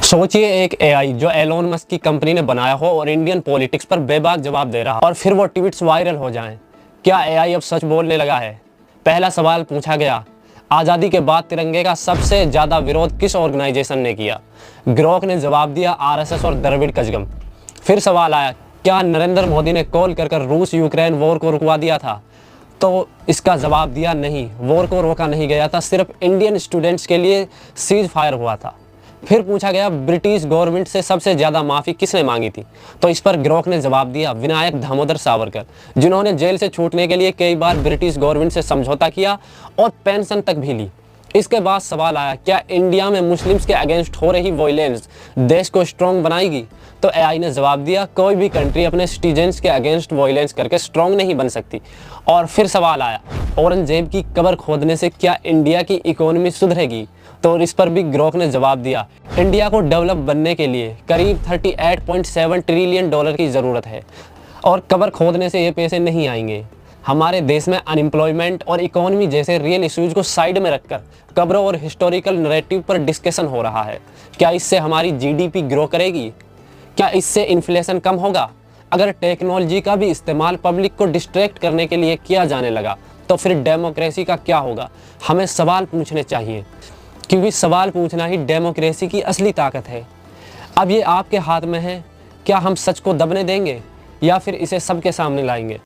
सोचिए एक एआई जो एलोन मस्क की कंपनी ने बनाया हो और इंडियन पॉलिटिक्स पर बेबाक जवाब दे रहा और फिर वो ट्वीट्स वायरल हो जाएं। क्या एआई अब सच बोलने लगा है? पहला सवाल पूछा गया, आज़ादी के बाद तिरंगे का सबसे ज़्यादा विरोध किस ऑर्गेनाइजेशन ने किया? ग्रोक ने जवाब दिया, आरएसएस और द्रविड़ कजगम। फिर सवाल आया, क्या नरेंद्र मोदी ने कॉल कर रूस यूक्रेन वॉर को रुकवा दिया था? तो इसका जवाब दिया, नहीं, वॉर को रोका नहीं गया था, सिर्फ इंडियन स्टूडेंट्स के लिए सीज फायर हुआ था। फिर पूछा गया, ब्रिटिश गवर्नमेंट से सबसे ज़्यादा माफ़ी किसने मांगी थी? तो इस पर ग्रोक ने जवाब दिया, विनायक दामोदर सावरकर, जिन्होंने जेल से छूटने के लिए कई बार ब्रिटिश गवर्नमेंट से समझौता किया और पेंशन तक भी ली। इसके बाद सवाल आया, क्या इंडिया में मुस्लिम्स के अगेंस्ट हो रही वायलेंस देश को स्ट्रॉन्ग बनाएगी? तो एआई ने जवाब दिया, कोई भी कंट्री अपने सिटीजन्स के अगेंस्ट वायलेंस करके स्ट्रॉन्ग नहीं बन सकती। और फिर सवाल आया, औरंगजेब की कब्र खोदने से क्या इंडिया की इकोनॉमी सुधरेगी? तो इस पर भी ग्रोक ने जवाब दिया, इंडिया को डेवलप बनने के लिए करीब 38.7 ट्रिलियन डॉलर की ज़रूरत है और कब्र खोदने से ये पैसे नहीं आएंगे। हमारे देश में अनएम्प्लॉयमेंट और इकोनॉमी जैसे रियल इश्यूज को साइड में रखकर कब्रों और हिस्टोरिकल नैरेटिव पर डिस्कशन हो रहा है। क्या इससे हमारी जीडीपी ग्रो करेगी? क्या इससे इन्फ्लेशन कम होगा? अगर टेक्नोलॉजी का भी इस्तेमाल पब्लिक को डिस्ट्रैक्ट करने के लिए किया जाने लगा तो फिर डेमोक्रेसी का क्या होगा? हमें सवाल पूछने चाहिए, क्योंकि सवाल पूछना ही डेमोक्रेसी की असली ताकत है। अब ये आपके हाथ में है, क्या हम सच को दबने देंगे या फिर इसे सबके सामने लाएंगे?